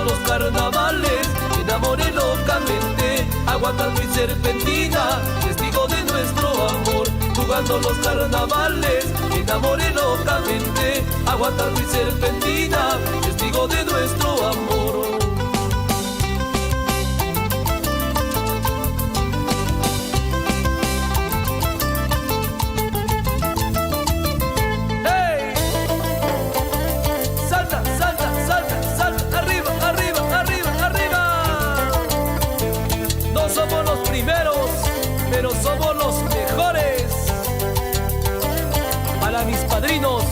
jugando los carnavales, me enamoré locamente, agua, caldo y serpentina, testigo de nuestro amor. Jugando los carnavales, me enamoré locamente, agua, caldo y serpentina, testigo de nuestro amor. Pero somos los mejores. Para mis padrinos,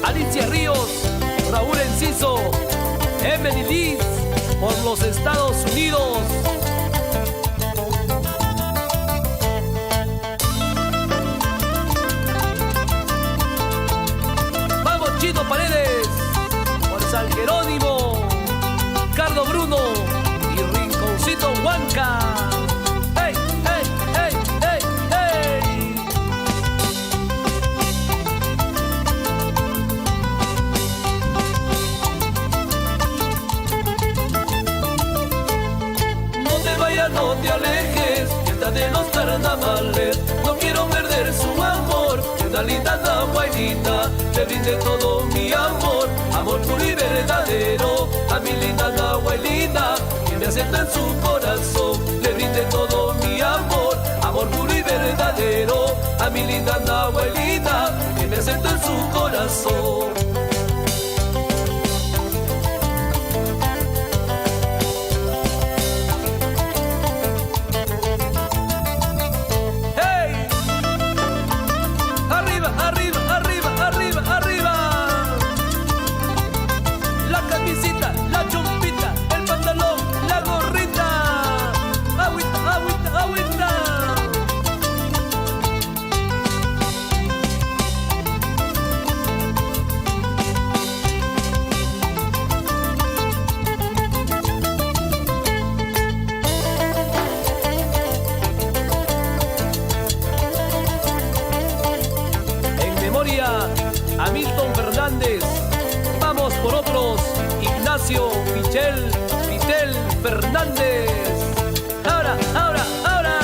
Alicia Ríos, Raúl Enciso, Emily Liz, por los Estados Unidos. Vamos, Chino Paredes, por San Jerónimo, Carlos Bruno y Rinconcito Huanca. No te alejes, fiesta de los carnavales, no quiero perder su amor. Una linda nahuailita, le brinde todo mi amor, amor puro y verdadero. A mi linda nahuailita, que me acepta en su corazón, le brinde todo mi amor, amor puro y verdadero. A mi linda nahuailita, que me acepta en su corazón. A Milton Fernández, vamos por otros, Ignacio, Michel, Vitel Fernández. Ahora, ahora, ahora.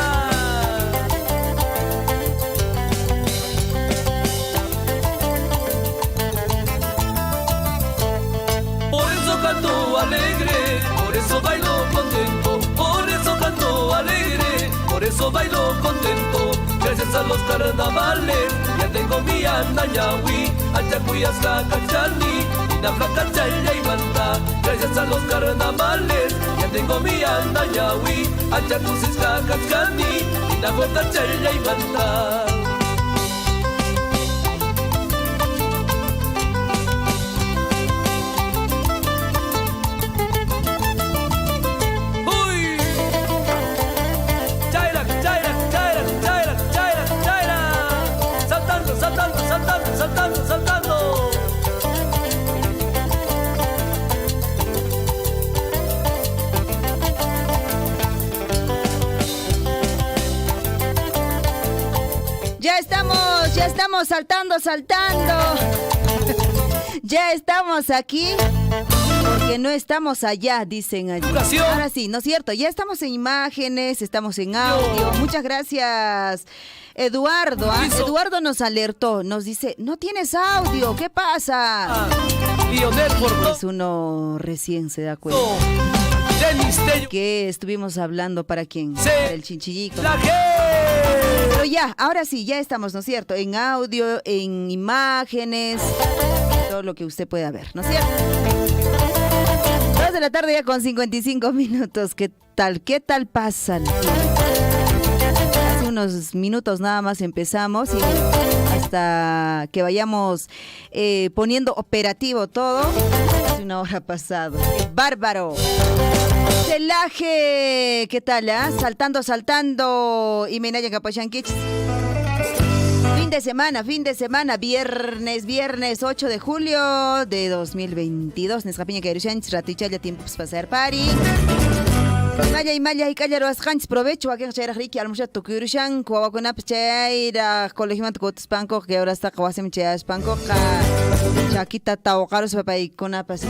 Por eso canto alegre, por eso bailo contento, por eso canto alegre, por eso bailo contento. Gracias a los carnavales, ya tengo mi anañahui, achacuyas la cachani, y la flaca chaya y manta. Gracias a los carnavales, ya tengo mi anañahui, achacusis la cachani, y la flaca chaya y manta. Saltando, saltando. Ya estamos saltando. Ya estamos aquí, porque no estamos allá, dicen allí. Ahora sí, ¿no es cierto? Ya estamos en imágenes, estamos en audio. Muchas gracias, Eduardo. Eduardo nos alertó, nos dice, no tienes audio, ¿qué pasa? Lionel por pues uno recién se da cuenta que estuvimos hablando para quién, para el chinchillico. Pero ya, ahora sí, ya estamos, ¿no es cierto? En audio, en imágenes, todo lo que usted pueda ver, ¿no es cierto? 2 de la tarde ya con 55 minutos. ¿Qué tal pasan? Hace unos minutos nada más empezamos y hasta que vayamos poniendo operativo todo, hace una hora pasado. ¡Qué bárbaro! Celaje, ¿qué tal? Saltando. Y Menaya Capachanquich. Fin de semana, viernes 8 de julio de 2022. Nescapiña Cairushanch, Ratichaya, tiempo para pasar pari. Maya y Callaro Ashanch, provecho a que chayra Ricky almusha Tukirushan, Kuawakuna Chayra, Colegio Mantucotes Panco, que ahora está Kawasem Chayas Panco, Chaquita Taocaros Papaicona Pasi.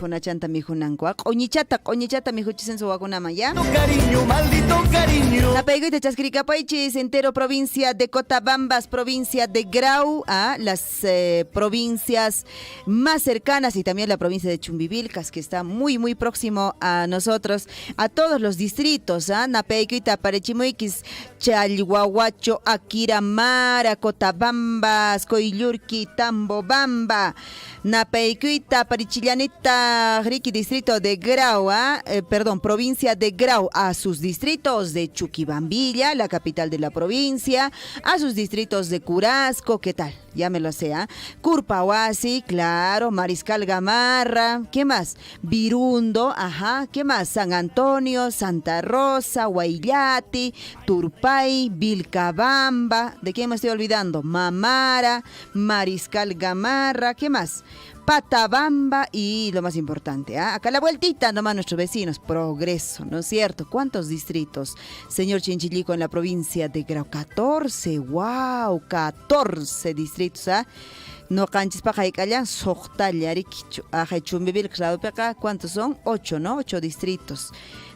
Mijunachanta mijunankuak. Oñichata mijuchisen su wakunama, ¿ya? Cariño, maldito cariño. La Peguita Chasquiricapaichis, entero provincia de Cotabambas, provincia de Grau, las provincias más cercanas y también la provincia de Chumbivilcas, que está muy, muy próximo a nosotros, a todos los distritos, Napeguita, Parechimuiquis, Chalhuahuacho, Akiramara, Cotabambas, Coillurqui, Tambobamba, Napeguita, Parichillanita, Riqui, distrito de Grau, provincia de Grau, a sus distritos de Chuquibambilla, la capital de la provincia, a sus distritos de Curasco, ¿qué tal? Ya me lo sé, Curpahuasi, claro, Mariscal Gamarra, ¿qué más? Virundo, ¿qué más? San Antonio, Santa Rosa, Huayllati, Turpay, Vilcabamba, ¿de quién me estoy olvidando? Mamara, Mariscal Gamarra, ¿qué más? Patabamba y lo más importante, acá la vueltita nomás nuestros vecinos, Progreso, ¿no es cierto? ¿Cuántos distritos, señor Chinchillico, en la provincia de Grau? 14, wow, 14 distritos, No canchis pa jaicalla, sochtallariquicho, Chumbibil, ¿cuántos son? 8, ¿no? 8 distritos.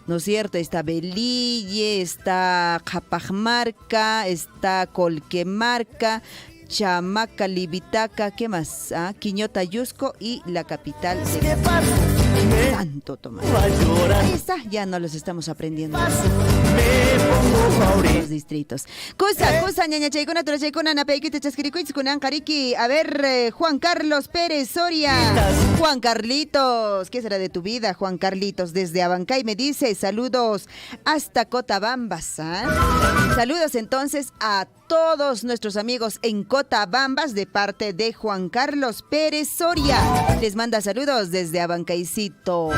¿No es cierto? Está Belille, está Japajmarca, está Colquemarca, Chamaca, Libitaca, ¿qué más? Quiñota, Yusco y la capital de Santo Tomás. Ahí está, ya no los estamos aprendiendo. Los distritos. Cusa, ñaña chaicona, tora chaicona, napeikita chasquiricuits, kunan cariki. A ver, Juan Carlos Pérez Soria. Juan Carlitos, ¿qué será de tu vida, Juan Carlitos? Desde Abancay me dice, saludos hasta Cotabambas. Saludos entonces a todos nuestros amigos en Cotabambas de parte de Juan Carlos Pérez Soria. Les manda saludos desde Abancaycito.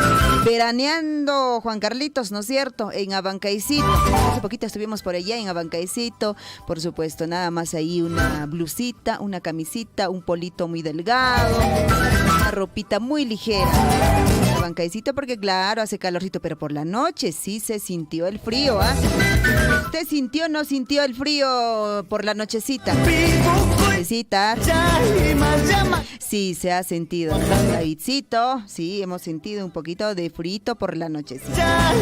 Veraneando, Juan Carlitos, ¿no es cierto? En Abancaycito. Hace poquito estuvimos por allá en Abancaycito. Por supuesto, nada más ahí una blusita, una camisita, un polito muy delgado, una ropita muy ligera. Abancaycito porque claro, hace calorcito, pero por la noche sí se sintió el frío, ¿Usted sintió o no sintió el frío por la nochecita? Sí, se ha sentido. Davidcito, sí, hemos sentido un poquito de frío por la nochecita.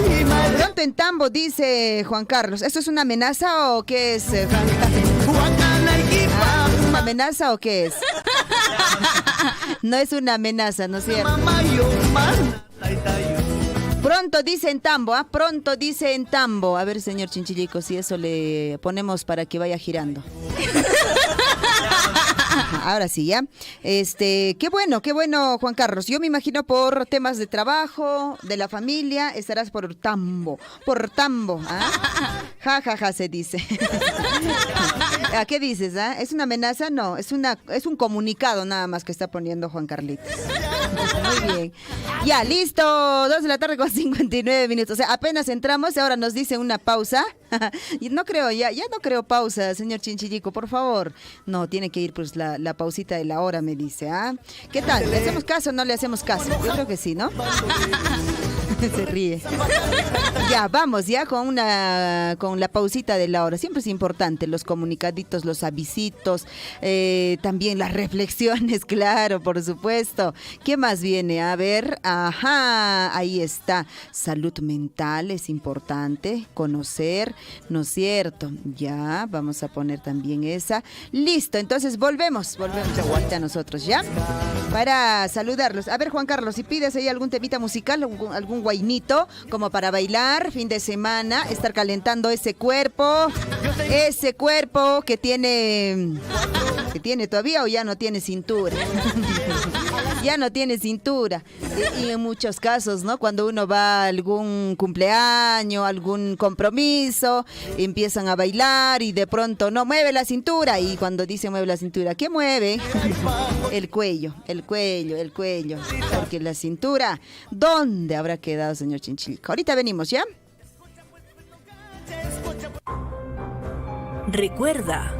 Pronto en Tambo, dice Juan Carlos. ¿Esto es una amenaza o qué es? ¿Una amenaza o qué es? No es una amenaza, ¿no es cierto? Pronto dice en Tambo, pronto dice en Tambo. A ver, señor Chinchillico, si eso le ponemos para que vaya girando. Ahora sí, ya. Qué bueno, Juan Carlos. Yo me imagino por temas de trabajo, de la familia, estarás por Tambo. Ja, se dice. ¿A qué dices, ¿Es una amenaza? No, es un comunicado nada más que está poniendo Juan Carlitos. Muy bien. Ya, listo. 2 de la tarde con 59 minutos. O sea, apenas entramos y ahora nos dice una pausa. Y no creo, ya no creo pausa, señor Chinchillico, por favor. No, tiene que ir pues la pausita de la hora, me dice, ¿Qué tal? ¿Le hacemos caso o no le hacemos caso? Yo creo que sí, ¿no? Se ríe. Ya, vamos ya con la pausita de la hora. Siempre es importante los comunicaditos, los avisitos, también las reflexiones, claro, por supuesto. ¿Qué más viene? A ver, ahí está. Salud mental es importante, conocer, ¿no es cierto? Ya, vamos a poner también esa. Listo, entonces volvemos de vuelta a nosotros, ¿ya? Para saludarlos. A ver, Juan Carlos, si pides ahí algún temita musical, algún guainito, como para bailar, fin de semana, estar calentando ese cuerpo que tiene todavía o ya no tiene cintura. Ya no tiene cintura. Y en muchos casos, ¿no? Cuando uno va a algún cumpleaños, algún compromiso, empiezan a bailar y de pronto no mueve la cintura. Y cuando dice mueve la cintura, ¿qué mueve? El cuello. Porque la cintura, ¿dónde habrá quedado, señor Chinchillico? Ahorita venimos, ¿ya? Recuerda,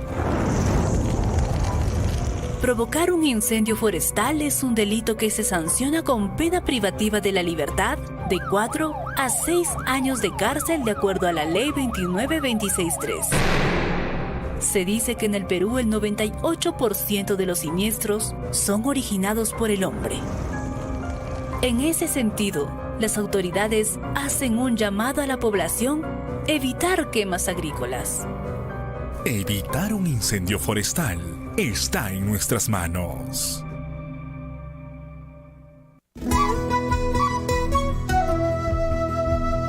provocar un incendio forestal es un delito que se sanciona con pena privativa de la libertad de 4 a 6 años de cárcel de acuerdo a la Ley 29263. Se dice que en el Perú el 98% de los siniestros son originados por el hombre. En ese sentido, las autoridades hacen un llamado a la población a evitar quemas agrícolas. Evitar un incendio forestal está en nuestras manos.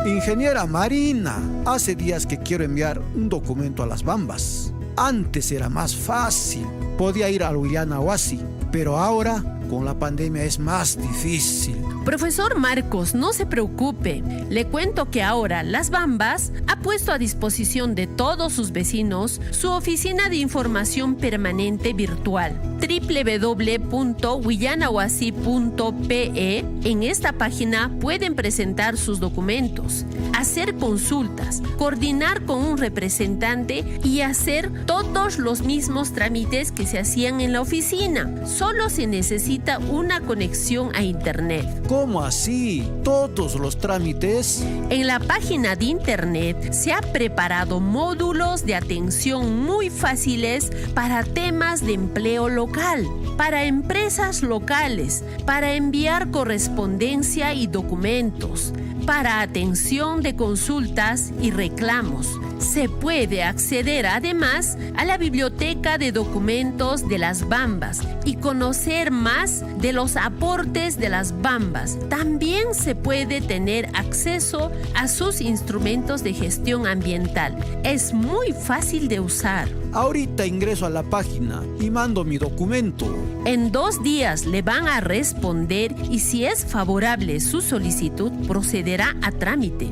Ingeniera Marina, hace días que quiero enviar un documento a las Bambas. Antes era más fácil, podía ir al Huyana-Huasi, pero ahora con la pandemia es más difícil. Profesor Marcos, no se preocupe. Le cuento que ahora Las Bambas ha puesto a disposición de todos sus vecinos su oficina de información permanente virtual www.huyanahuasi.pe. En esta página pueden presentar sus documentos, hacer consultas, coordinar con un representante y hacer todos los mismos trámites que se hacían en la oficina. Solo se necesita una conexión a internet. ¿Cómo así? ¿Todos los trámites? En la página de internet se han preparado módulos de atención muy fáciles para temas de empleo local, para empresas locales, para enviar correspondencia y documentos, para atención de consultas y reclamos. Se puede acceder además a la biblioteca de documentos de Las Bambas y conocer más de los aportes de Las Bambas. También se puede tener acceso a sus instrumentos de gestión ambiental. Es muy fácil de usar. Ahorita ingreso a la página y mando mi documento. En 2 días le van a responder y si es favorable su solicitud, procederá a trámite.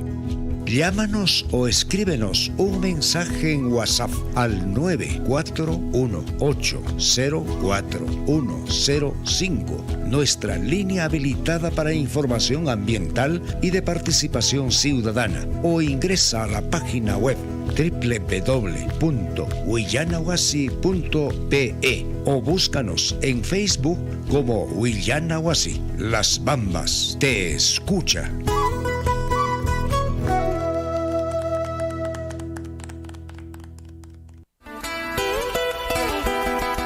Llámanos o escríbenos un mensaje en WhatsApp al 941804105, nuestra línea habilitada para información ambiental y de participación ciudadana, o ingresa a la página web www.huyanahuasi.pe o búscanos en Facebook como Huyanahuasi. Las Bambas te escucha.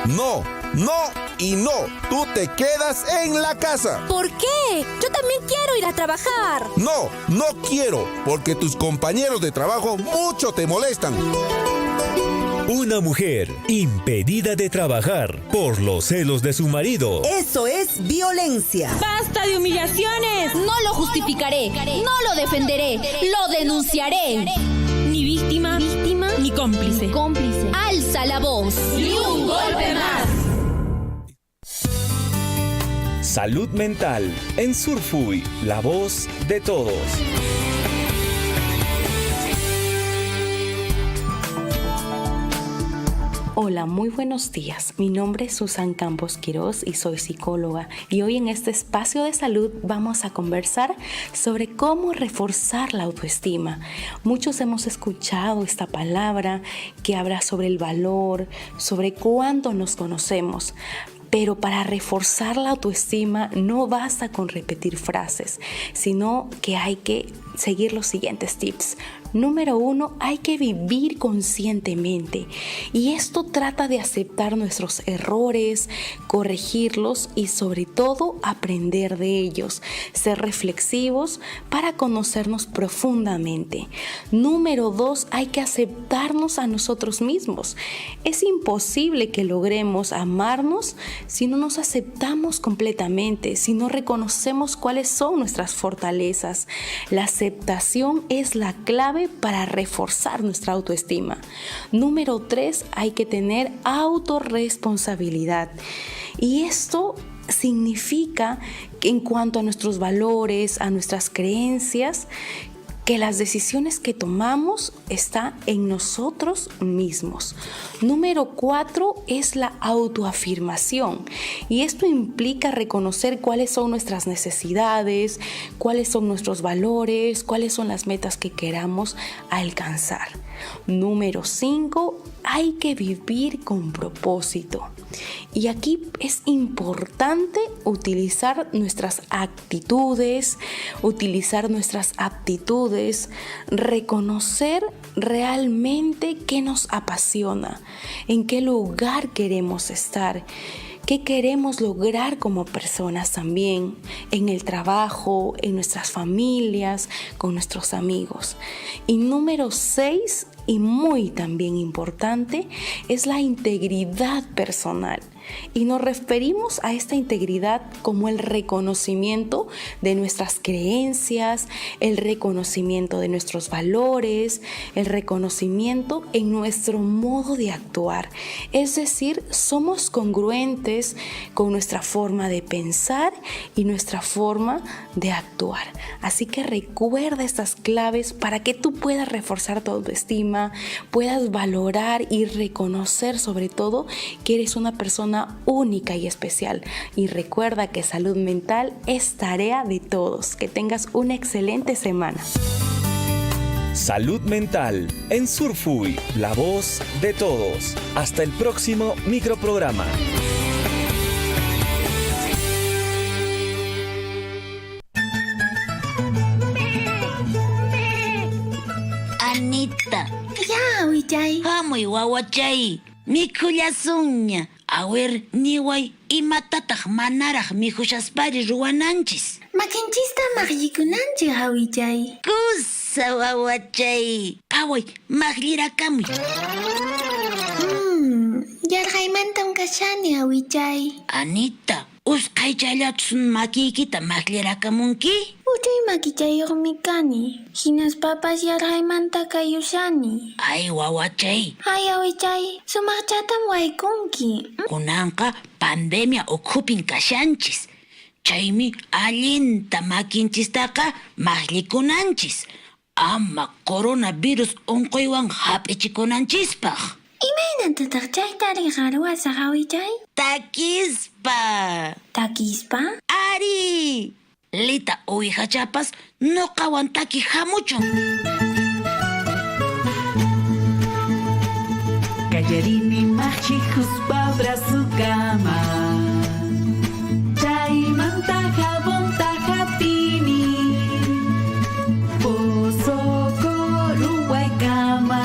No, no y no. Tú te quedas en la casa. ¿Por qué? Yo también quiero ir a trabajar. No, no quiero, porque tus compañeros de trabajo mucho te molestan. Una mujer impedida de trabajar por los celos de su marido. Eso es violencia. ¡Basta de humillaciones! No lo justificaré, no lo defenderé, lo denunciaré. Ni víctima, ni cómplice. Alza la voz. Ni un golpe más. Salud mental en Surfuy, la voz de todos. Hola, muy buenos días. Mi nombre es Susan Campos Quirós y soy psicóloga. Y hoy en este espacio de salud vamos a conversar sobre cómo reforzar la autoestima. Muchos hemos escuchado esta palabra que habla sobre el valor, sobre cuánto nos conocemos. Pero para reforzar la autoestima no basta con repetir frases, sino que hay que seguir los siguientes tips. Número 1, hay que vivir conscientemente. Y esto trata de aceptar nuestros errores, corregirlos y sobre todo aprender de ellos. Ser reflexivos para conocernos profundamente. Número 2, hay que aceptarnos a nosotros mismos. Es imposible que logremos amarnos si no nos aceptamos completamente, si no reconocemos cuáles son nuestras fortalezas. La aceptación es la clave para reforzar nuestra autoestima. Número 3, hay que tener autorresponsabilidad. Y esto significa que en cuanto a nuestros valores, a nuestras creencias, que las decisiones que tomamos están en nosotros mismos. Número 4 es la autoafirmación. Y esto implica reconocer cuáles son nuestras necesidades, cuáles son nuestros valores, cuáles son las metas que queramos alcanzar. Número 5, hay que vivir con propósito. Y aquí es importante utilizar nuestras actitudes, utilizar nuestras aptitudes, reconocer realmente qué nos apasiona, en qué lugar queremos estar, qué queremos lograr como personas también, en el trabajo, en nuestras familias, con nuestros amigos. Y número 6, y muy también importante, es la integridad personal. Y nos referimos a esta integridad como el reconocimiento de nuestras creencias, el reconocimiento de nuestros valores, el reconocimiento en nuestro modo de actuar. Es decir, somos congruentes con nuestra forma de pensar y nuestra forma de actuar. Así que recuerda estas claves para que tú puedas reforzar tu autoestima, puedas valorar y reconocer sobre todo que eres una persona única y especial. Y recuerda que salud mental es tarea de todos. Que tengas una excelente semana. Salud mental en Surfui, la voz de todos. Hasta el próximo microprograma. Anita. Ya, Wichay. Hamuy wawachay. Mikhullasunña. A ver, niway, imatataq manaraq mikhushaspari ruwananchis. Makinchista maqllikunanchis, hawichay. Kusa wawachay. Paway, maqllirakamuy. Yarqaymantam kashani, hawichay. Anita, usqaychallachusun makiykita maqllirakamunki? Uchay makichayuqmi kani. Hinas papas yarqaymanta kayushani. Ay, wawachay. Ay, awichay. Sumaqchatam waykunki. Kunanqa pandemia ukhupin kashanchis. Chaymi allinta makinchistaqa maqllikunanchis. Ama coronavirus unquywan hap'ichikunanchispaq. Imaynatataq chaytari qarwasa, hawichay? Takispa. Takispa? Ari. Lita uwihachapas nuqawan taki hamuchun. Kallarini maqchikuspqa brazucama. Chaymanta jabonta hapini. Pozoco ruwaykama.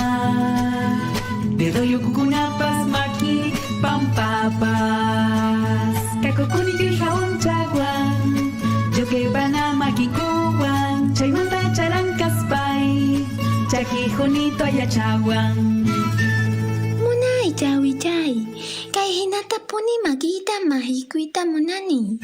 Dedoyo kukunapas maki pampapas. Kakukuni jabon chaguan. Yoquebana makikuwan, chaymanta charankaspay, chakijunito ayachawan. Munay chawichay, kay hinata puni makita mahikuita munani.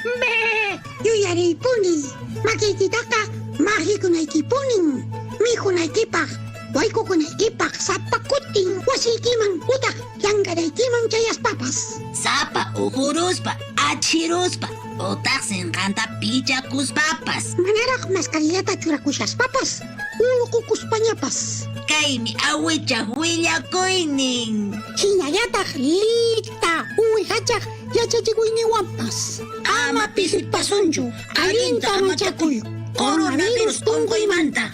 Yuyaripuni, makikitaka mahikunaykipuni, mijunaykipaq, waykukunaykipaq sapakutin wasikiman utak yankaraykiman chayaspapas. Sapa uhuruspa, achiruspa. Otak senkanta pichakuspapas. Manaraq mascarillata churakushaspapas. Ulukukuspañapas. Kaymi awichaq willakuynin. Hinallataq lita uwihachaq yachachikuyniwanpas. Ama pisipasunchu. Allinta amachakuy. Coronavirus unquymanta.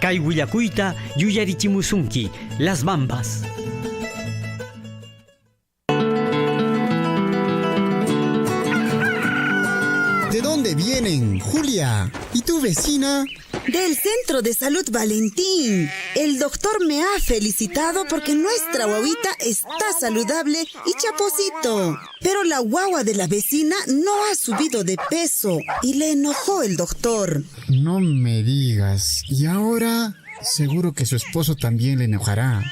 Kay willakuyta yuyarichimusunki. Las Bambas. ¿De dónde vienen, Julia? ¿Y tu vecina? Del Centro de Salud Valentín. El doctor me ha felicitado porque nuestra guaguita está saludable y chaposito. Pero la guagua de la vecina no ha subido de peso y le enojó el doctor. No me digas. ¿Y ahora? Seguro que su esposo también le enojará.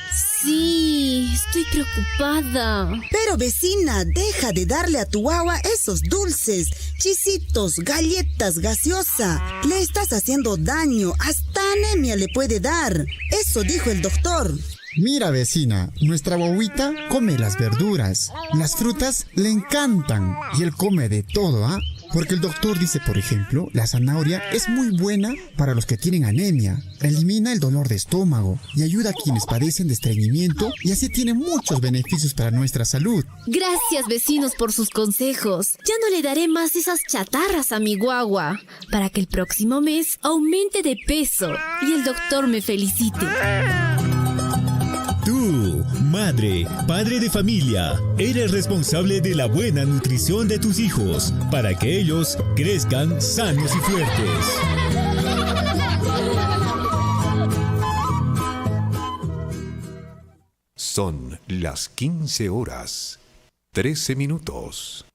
Sí, estoy preocupada. Pero vecina, deja de darle a tu guagua esos dulces, chisitos, galletas, gaseosa. Le estás haciendo daño, hasta anemia le puede dar. Eso dijo el doctor. Mira, vecina, nuestra guaguita come las verduras. Las frutas le encantan y él come de todo, ¿ah? Porque el doctor dice, por ejemplo, la zanahoria es muy buena para los que tienen anemia. Elimina el dolor de estómago y ayuda a quienes padecen de estreñimiento y así tiene muchos beneficios para nuestra salud. Gracias, vecinos, por sus consejos. Ya no le daré más esas chatarras a mi guagua para que el próximo mes aumente de peso y el doctor me felicite. Tú, madre, padre de familia, eres responsable de la buena nutrición de tus hijos para que ellos crezcan sanos y fuertes. Son las 15 horas, 13 minutos.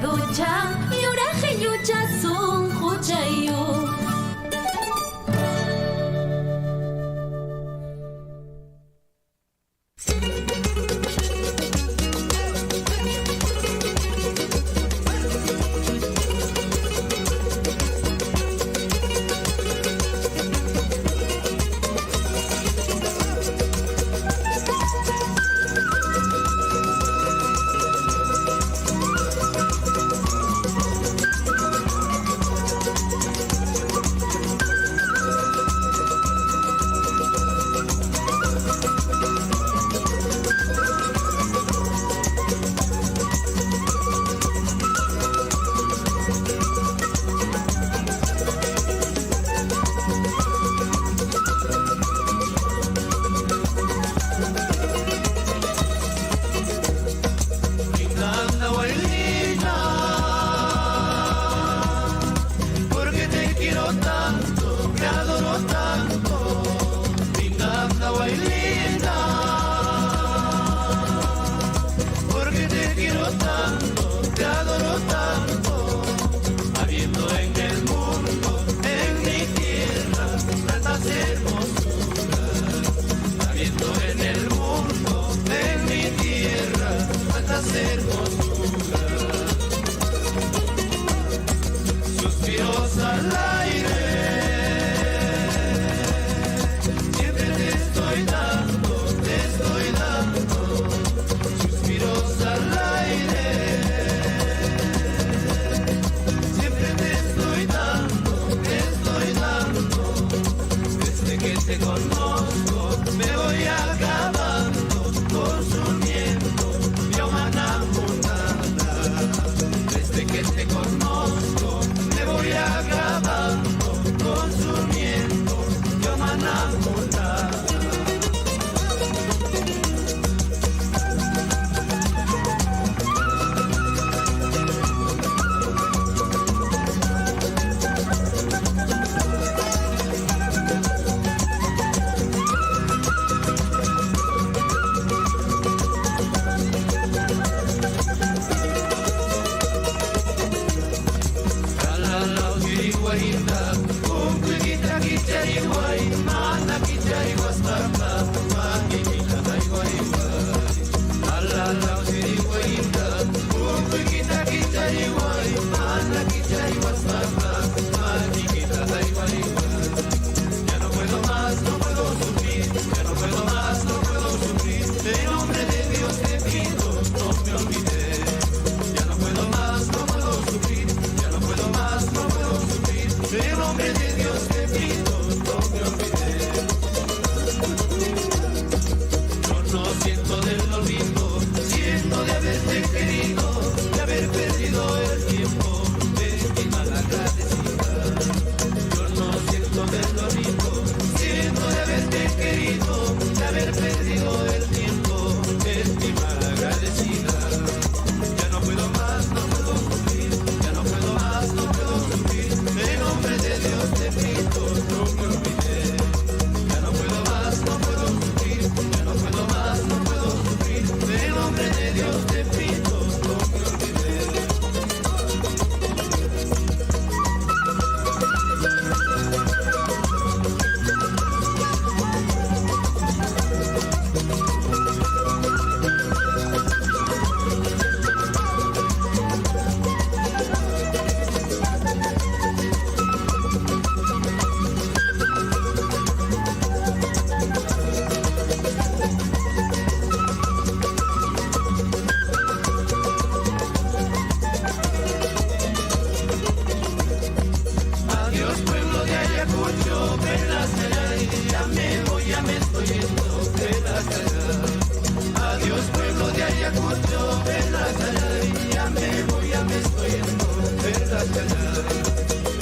Ducha, yuraje yucha sun huchayo.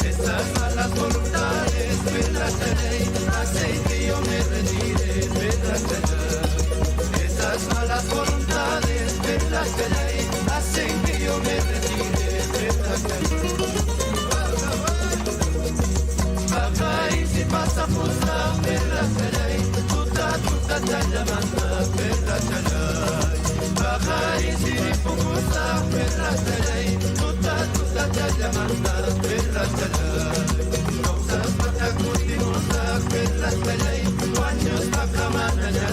Estas malas voluntades hacen que yo me retire, esas malas voluntades, hacen que yo me retire, baja y si pasa fusta, tuta te llamando, baja y si fusta, tuta te llamando, causas para continuar, años para mañana,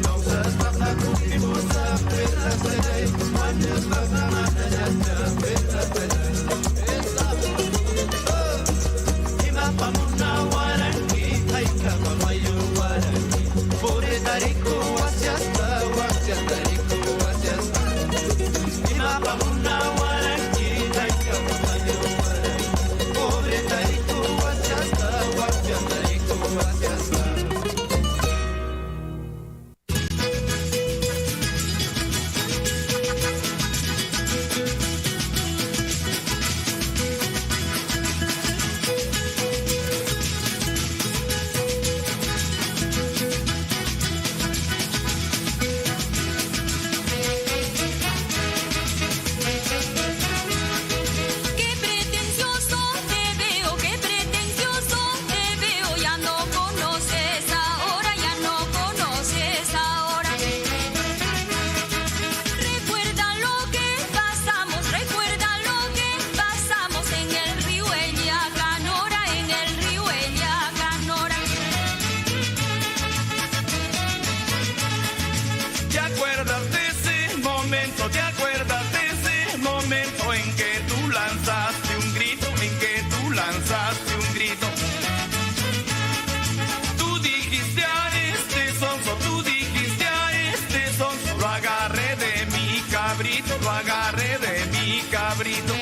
causas para continuar, años para mañana, lo agarré de mi cabrito.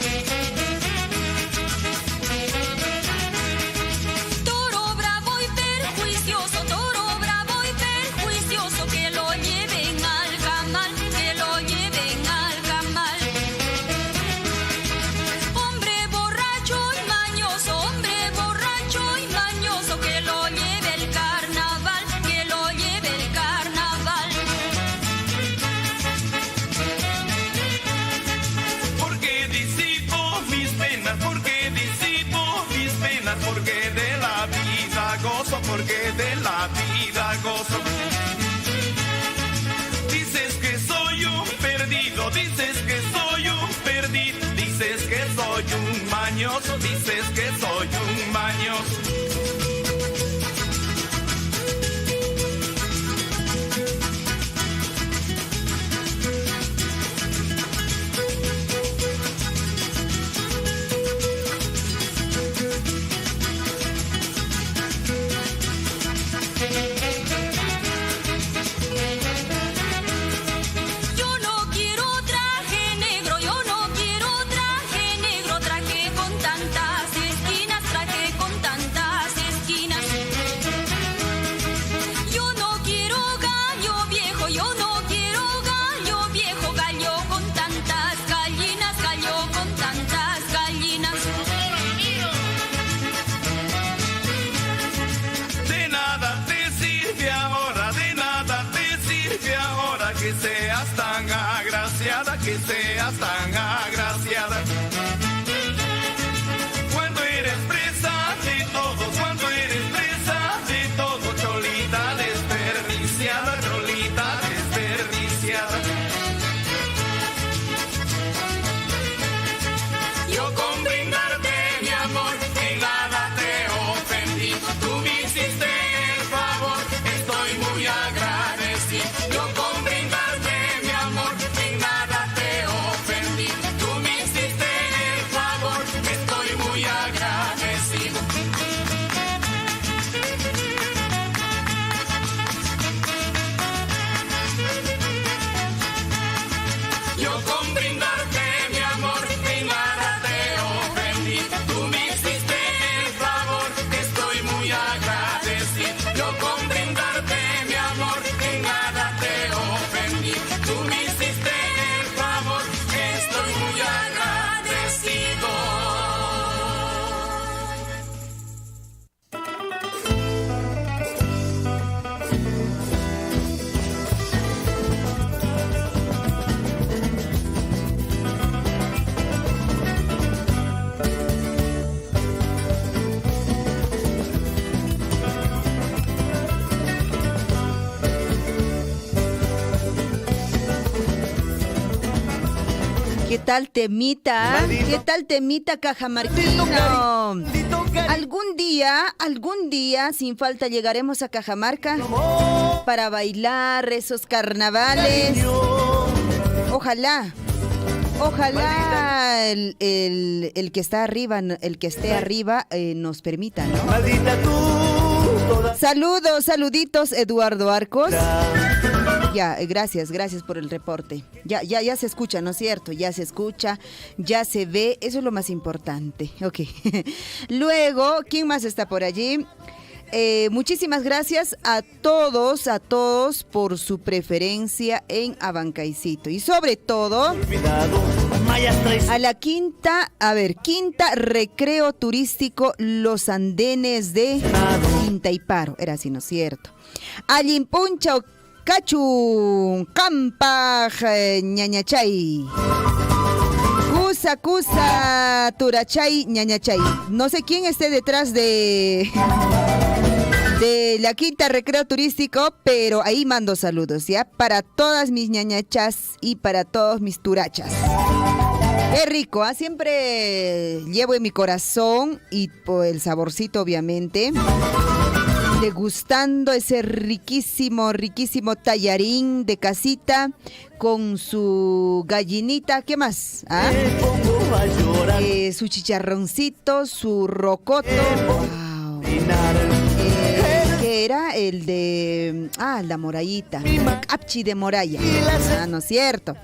Toro bravo y perjuicioso, que lo lleven al camal, que lo lleven al camal. Hombre borracho y mañoso, que lo lleve el carnaval, que lo lleve el carnaval. Porque disipo mis penas, porque de la vida gozo, porque de la vida gozo. Dices que soy un perdido, dices que soy un perdido, dices que soy un mañoso, dices que soy un mañoso. Yo no quiero traje negro, traje con tantas esquinas, traje con tantas esquinas. Yo no quiero gallo viejo, gallo con tantas gallinas, gallo con tantas gallinas. De nada te sirve ahora, de nada te sirve ahora que seas tan agraciada, que seas tan agraciada. Cuando eres presa de todo, cuando eres presa de todo, cholita desperdiciada, cholita desperdiciada. Yo con brindarte mi amor, en nada te ofendí. Tú me hiciste el favor, estoy muy agradecido. Yo con brindarte mi amor, en nada te ofendí. Tú me hiciste ¿Qué tal temita? ¿Qué tal temita, Cajamarquino? Algún día, sin falta, llegaremos a Cajamarca para bailar esos carnavales. Ojalá el que está arriba, el que esté arriba, nos permita, ¿no? Saluditos, Eduardo Arcos. Ya, gracias por el reporte. Ya se escucha, ¿no es cierto? Ya se escucha, ya se ve, eso es lo más importante. Ok. Luego, ¿quién más está por allí? Muchísimas gracias a todos por su preferencia en Abancaicito. Y sobre todo, a la Quinta Recreo Turístico Los Andenes de Tintaiparo. Era así, ¿no es cierto? Allimpuncha Cachu Campaj Ñañachay. Cusa Turachay Ñañachay. No sé quién esté detrás de la Quinta Recreo Turístico, pero ahí mando saludos, ¿ya? Para todas mis ñañachas y para todos mis turachas. Qué rico, ¿ah? Siempre llevo en mi corazón y por el saborcito, obviamente, degustando ese riquísimo tallarín de casita con su gallinita. ¿Qué más? ¿Ah? Su chicharroncito, su rocoto. Wow. Que era el de la morayita, apchi de moraya. ¿No es cierto?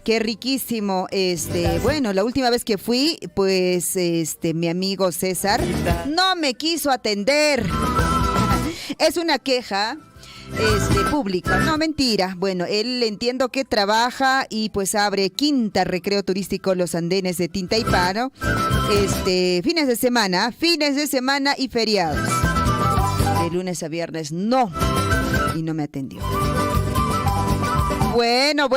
Qué riquísimo. Bueno, la última vez que fui, pues mi amigo César no me quiso atender. Es una queja pública. No, mentira. Bueno, él entiendo que trabaja y pues abre Quinta Recreo Turístico Los Andenes de Tintaiparo. Fines de semana y feriados. De lunes a viernes no. Y no me atendió. Bueno.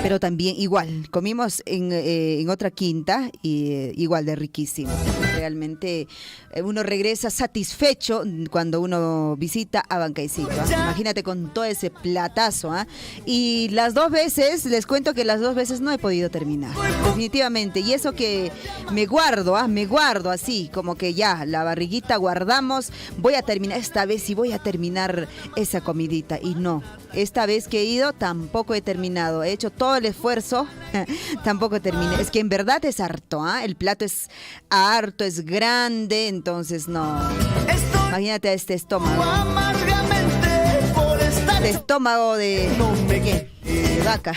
Pero también igual, comimos en otra quinta y igual de riquísimo. Realmente uno regresa satisfecho cuando uno visita Abancaicito. Imagínate con todo ese platazo. Y las dos veces, les cuento que las dos veces no he podido terminar. Definitivamente. Y eso que me guardo así, como que ya, la barriguita guardamos. Voy a terminar, esta vez sí voy a terminar esa comidita. Y no, esta vez que he ido tampoco he terminado. He hecho todo el esfuerzo, tampoco terminé. Es que en verdad es harto, el plato es harto, es grande, entonces no. Imagínate este estómago. Este estómago de vaca.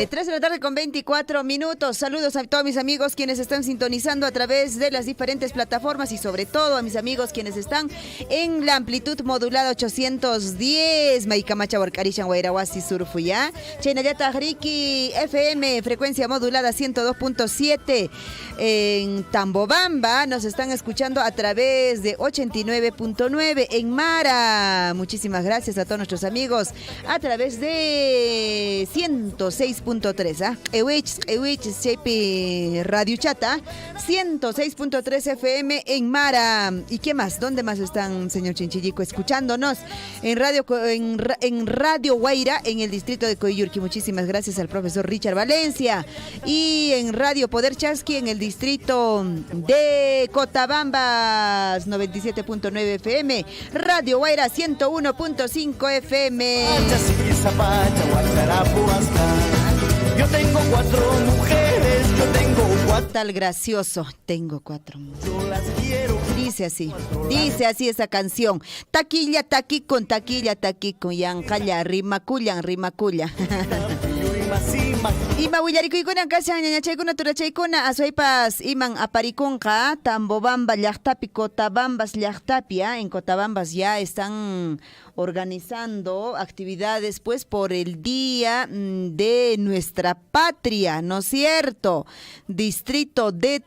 3 de la tarde con 24 minutos. Saludos a todos mis amigos quienes están sintonizando a través de las diferentes plataformas y sobre todo a mis amigos quienes están en la amplitud modulada 810. Maicamacha Borcarishan Guairawasi Surfuya. Chenayata Riki FM, frecuencia modulada 102.7. En Tambobamba nos están escuchando a través de 89.9. En Mara, muchísimas gracias a todos nuestros amigos a través de 106.3, Ewich Radio Chata, 106.3 FM en Mara. ¿Y qué más? ¿Dónde más están, señor Chinchillico, escuchándonos? En Radio Guaira, en el distrito de Coyurqui. Muchísimas gracias al profesor Richard Valencia. Y en Radio Poder Chasqui, en el distrito de Cotabambas, 97.9 FM. Radio Guaira, 101.5 FM. Yo tengo 4 mujeres, Tal gracioso, tengo 4 mujeres. Dice así esa canción. Taquilla, taquicon, yancalla, rimaculla. Ima willarikuykuna kashan ñañachaykuna turachaykuna aswaypas iman aparikunqa Tambobamba llaqtapi, Cotabambas llaqtapi. En Cotabambas ya están organizando actividades pues por el Día de Nuestra Patria, ¿no es cierto? Distrito de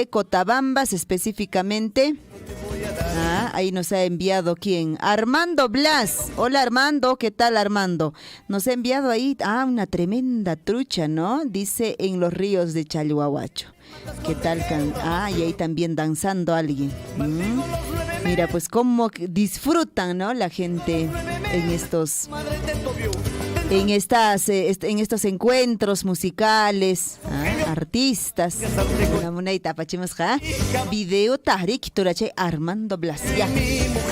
Cotabambas específicamente. Ahí nos ha enviado ¿quién? Armando Blas. Hola Armando, ¿qué tal Armando? Nos ha enviado ahí una tremenda trucha, ¿no? Dice en los ríos de Chalhuahuacho. ¿Qué tal? Y ahí también danzando alguien. Mira, pues cómo disfrutan, ¿no? La gente en estos encuentros musicales, artistas. Video Tahrik Turache Armando Blas. Ya.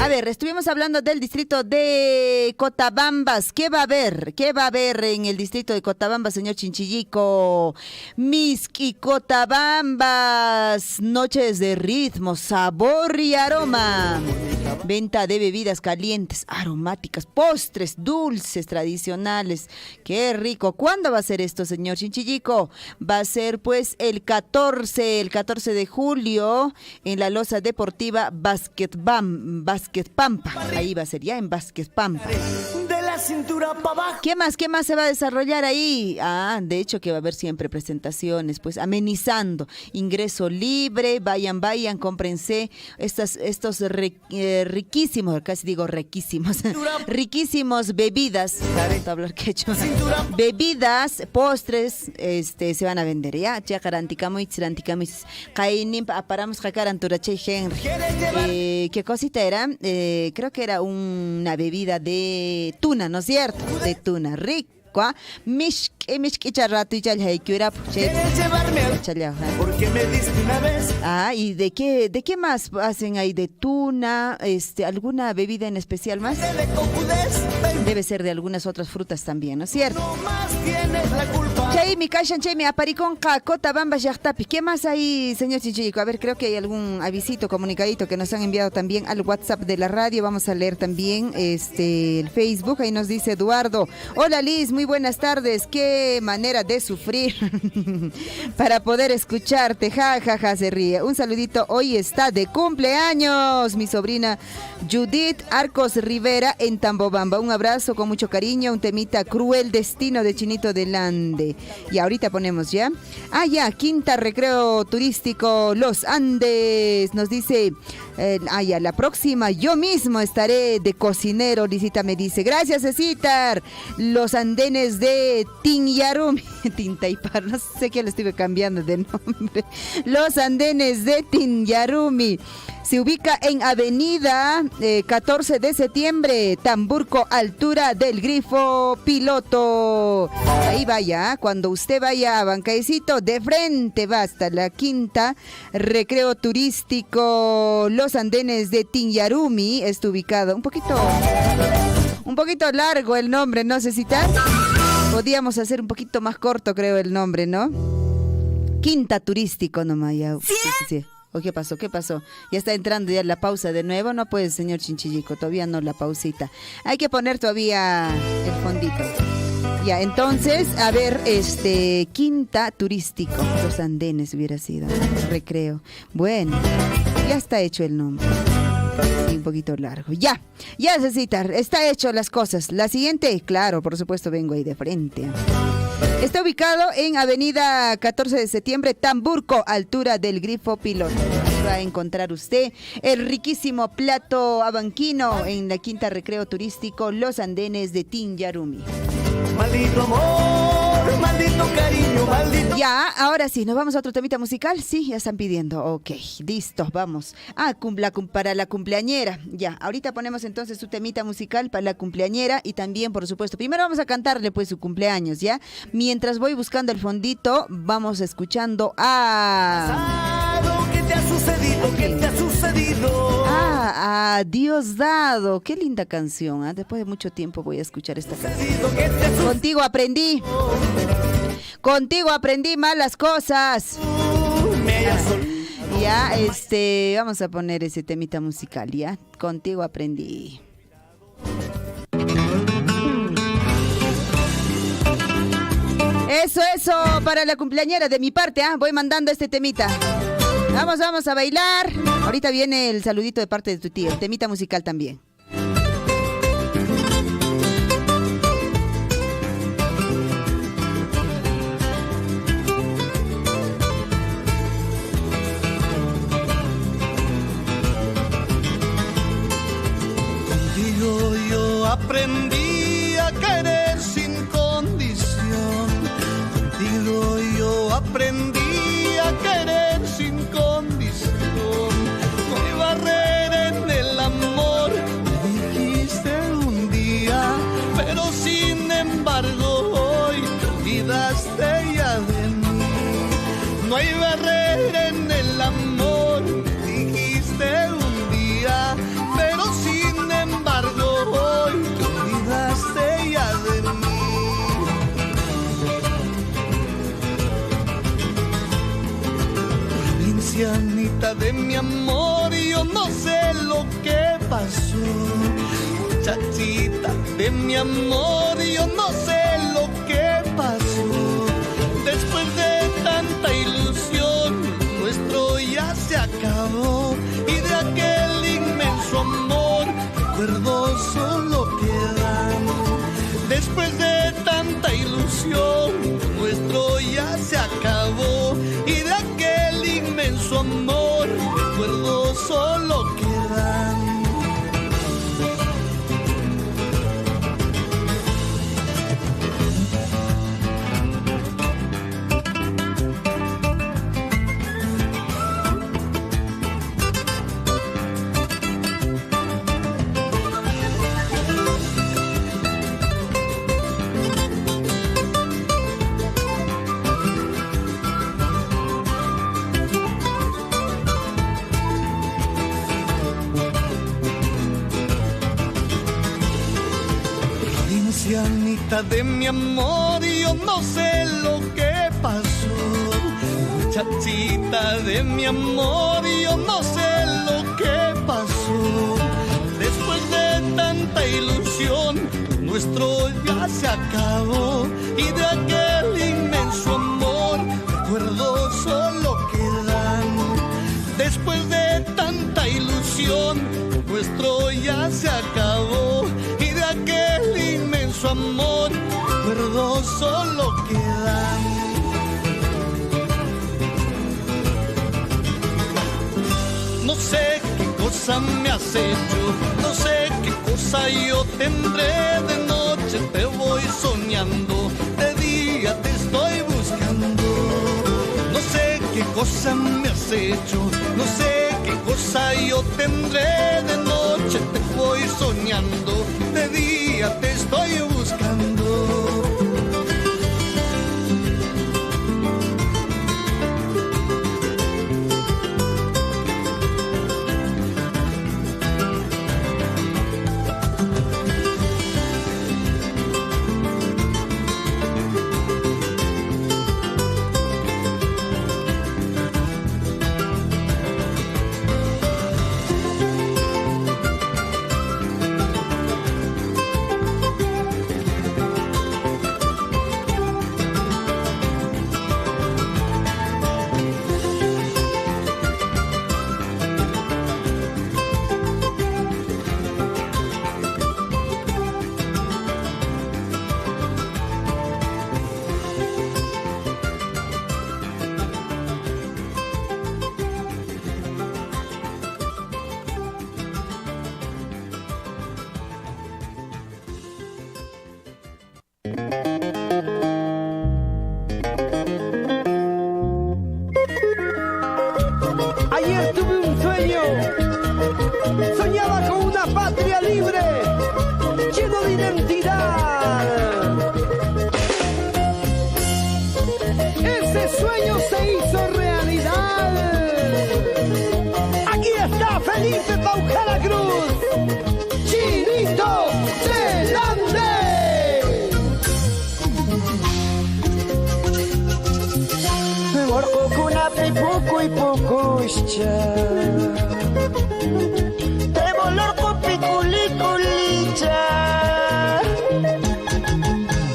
A ver, estuvimos hablando del distrito de Cotabambas. ¿Qué va a haber? ¿Qué va a haber en el distrito de Cotabambas, señor Chinchillico? Miski Cotabambas, noches de ritmo, sabor y aroma. Venta de bebidas calientes, aromáticas, postres, dulces, tradicionales. ¡Qué rico! ¿Cuándo va a ser esto, señor Chinchillico? Va a ser pues el 14 de julio en la loza deportiva Basket Pampa. Ahí va a ser ya en Basket Pampa. Cintura para abajo. ¿Qué más se va a desarrollar ahí? De hecho que va a haber siempre presentaciones, pues amenizando, ingreso libre, vayan, cómprense estos riquísimos, casi digo riquísimos bebidas, hablar quechua, bebidas, postres, se van a vender, ya, aparamos Henry. ¿Qué cosita era? Creo que era una bebida de tuna, ¿no es cierto? De tuna, rico. Porque me diste una vez. ¿Y de qué más hacen ahí? ¿De tuna? ¿Alguna bebida en especial más? Debe ser de algunas otras frutas también, ¿no es cierto? ¿Qué más hay, señor Chinchillico? A ver, creo que hay algún avisito, comunicadito que nos han enviado también al WhatsApp de la radio. Vamos a leer también el Facebook. Ahí nos dice Eduardo: hola Liz, muy buenas tardes. Qué manera de sufrir para poder escucharte. Ja, se ríe. Un saludito. Hoy está de cumpleaños mi sobrina Judith Arcos Rivera en Tambobamba. Un abrazo con mucho cariño. Un temita, Cruel Destino de Chinito del Ande. Y ahorita ponemos ya. Quinta Recreo Turístico Los Andes. Nos dice, la próxima yo mismo estaré de cocinero. Lisita me dice, gracias Cecitar. Los Andenes de Tinyarumi. Tintaipar, no sé qué le estuve cambiando de nombre. Los Andenes de Tinyarumi. Se ubica en avenida 14 de septiembre, Tamburco, altura del Grifo Piloto. Ahí vaya, cuando usted vaya a Bancaecito, de frente va hasta la Quinta Recreo Turístico Los Andenes de Tinyarumi. Está ubicado un poquito largo el nombre, ¿no, Cecita? Podíamos hacer un poquito más corto, creo, el nombre, ¿no? Quinta Turístico nomás ya. Sí. ¿O qué pasó? Ya está entrando ya la pausa de nuevo. No puede, señor Chinchillico, todavía no la pausita. Hay que poner todavía el fondito. Ya, entonces, a ver, Quinta Turístico, Los Andenes hubiera sido, Recreo. Bueno, ya está hecho el nombre. Y un poquito largo. Ya Cecita, está hecho las cosas. La siguiente, claro, por supuesto, vengo ahí de frente. Está ubicado en avenida 14 de septiembre, Tamburco, altura del Grifo Piloto. Ahí va a encontrar usted el riquísimo plato abanquino en la Quinta Recreo Turístico Los Andenes de Tinyarumi. Maldito amor, maldito cariño, maldito... Ya, ahora sí, ¿nos vamos a otro temita musical? Sí, ya están pidiendo. Ok, listo, vamos. Para la cumpleañera. Ya, ahorita ponemos entonces su temita musical para la cumpleañera y también, por supuesto, primero vamos a cantarle pues su cumpleaños, ¿ya? Mientras voy buscando el fondito, vamos escuchando ¿Qué te ha sucedido? ¿Qué te ha sucedido? Dios dado. Qué linda canción, ¿eh? Después de mucho tiempo voy a escuchar esta canción. Contigo aprendí malas cosas. Ya, vamos a poner ese temita musical, ¿ya? Contigo aprendí. Eso, para la cumpleañera de mi parte, voy mandando este temita. Vamos a bailar. Ahorita viene el saludito de parte de tu tía, el temita musical también. Contigo yo aprendí a querer sin condición. Contigo yo aprendí a querer sin condición. No hay barrera en el amor. Me dijiste un día ancianita de mi amor, yo no sé lo que pasó. Muchachita de mi amor, yo no sé lo que pasó. Después de tanta ilusión, nuestro ya se acabó. Y de aquel inmenso amor, recuerdos solo quedan. Después de tanta ilusión, nuestro ya se acabó. Y de aquel inmenso amor, recuerdos solo quedan. De mi amor, yo no sé lo que pasó. Muchachita de mi amor, yo no sé lo que pasó. Después de tanta ilusión, nuestro ya se acabó. Y de aquel inmenso amor, recuerdos solo quedan. Después de tanta ilusión, nuestro ya se acabó. Y de aquel inmenso amor, recuerdos solo quedan. No sé qué cosa me has hecho, no sé qué cosa yo tendré. De noche te voy soñando, de día te estoy buscando. No sé qué cosa me has hecho, no sé qué cosa yo tendré. De noche te voy soñando, de día te estoy buscando. Ayer tuve un sueño, soñaba con una patria libre, lleno de identidad. Ese sueño se hizo realidad. Aquí está Felipe Paujara Cruz, Chinito Zelande. Puku y pukushcha te volor piculi-culicha.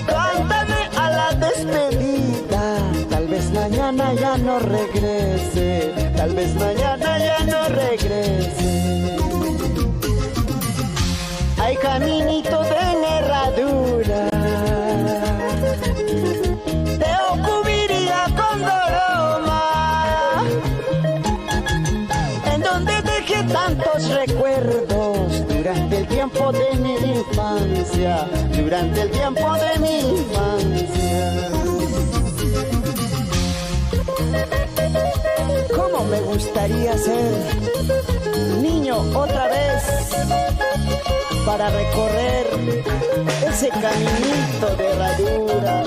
Cántame a la despedida. Tal vez mañana ya no regrese, tal vez mañana ya no regrese. Hay caminito de herradura, te cubriría con doroma, en donde dejé tantos recuerdos durante el tiempo de mi infancia, durante el tiempo de mi infancia. ¿Cómo me gustaría ser niño otra vez para recorrer ese caminito de herradura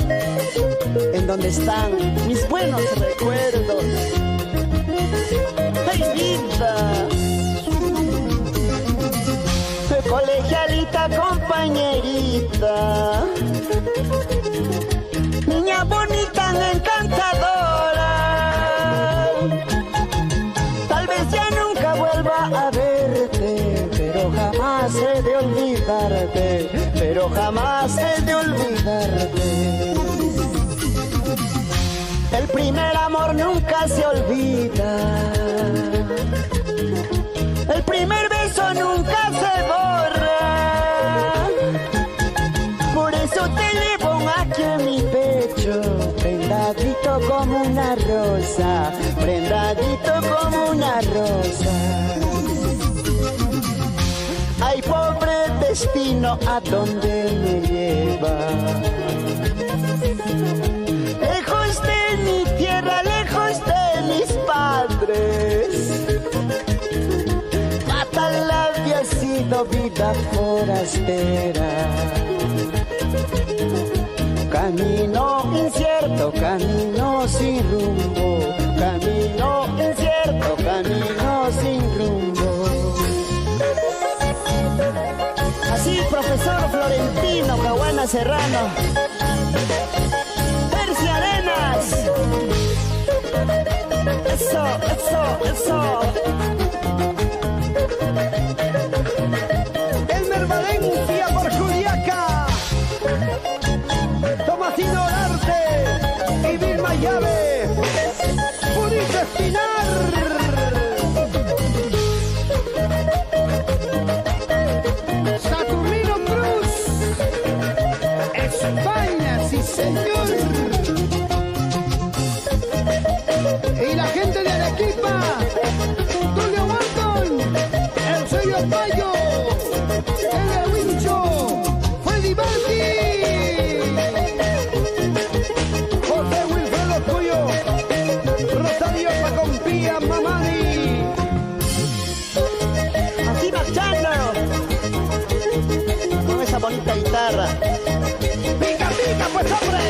en donde están mis buenos recuerdos? ¡Ay, vida! Colegialita, compañerita, niña bonita, encantadora, olvidarte, pero jamás he de olvidarte. El primer amor nunca se olvida, el primer beso nunca se borra. Por eso te llevo aquí en mi pecho, prendadito como una rosa, prendadito como una rosa. Ay, pobre destino, ¿a dónde me lleva? Lejos de mi tierra, lejos de mis padres. Fatal había sido vida forastera. Camino incierto, camino sin rumbo. Camino incierto, camino sin rumbo. Así, profesor Florentino Caguana Serrano. Percy Arenas. Eso, eso, eso. Elmer Valencia por Juliaca. Tomasino Olarte y Vilma Llave. Purito Espinar. Saturnino Cruz. España, sí señor. Y la gente de Arequipa. Tulio Walton. El sello Payo. El Wincho. Freddy Balti. José Wilfredo Cuyo. Rosario Pacompía Mamani. Así marchando. Con esa bonita guitarra. ¡Pica, pica, pues hombre!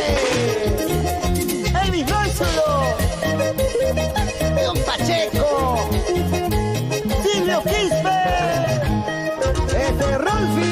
Elvis Rózulo. Don Pacheco. Silvio Quispe. ¡Este Rolfi!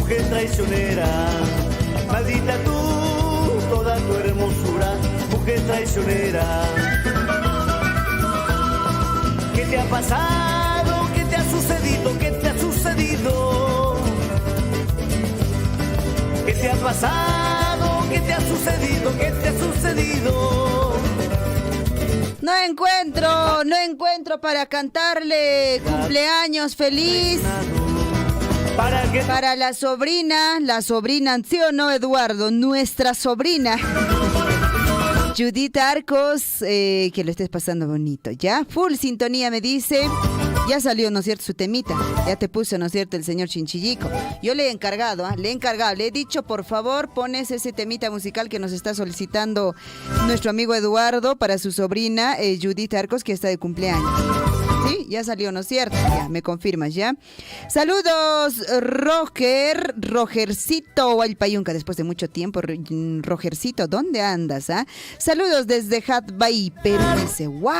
mujer traicionera. Maldita tú, toda tu hermosura, mujer traicionera. ¿Qué te ha pasado? ¿Qué te ha sucedido? ¿Qué te ha sucedido? ¿Qué te ha pasado? ¿Qué te ha sucedido? ¿Qué te ha sucedido? No encuentro para cantarle cumpleaños feliz para la sobrina, ¿sí o no, Eduardo? Nuestra sobrina. Judith Arcos, que lo estés pasando bonito, ¿ya? Full sintonía, me dice. Ya salió, ¿no es cierto?, su temita. Ya te puso, ¿no es cierto?, el señor Chinchillico. Yo le he encargado, le he dicho, por favor, pones ese temita musical que nos está solicitando nuestro amigo Eduardo para su sobrina Judith Arcos, que está de cumpleaños. Sí, ya salió, ¿no es cierto? Ya, me confirmas, ¿ya? Saludos, Rogercito Huaypayunca, después de mucho tiempo. Rogercito, ¿dónde andas, ah? Saludos desde Hatbay, Perú. Dice, wow.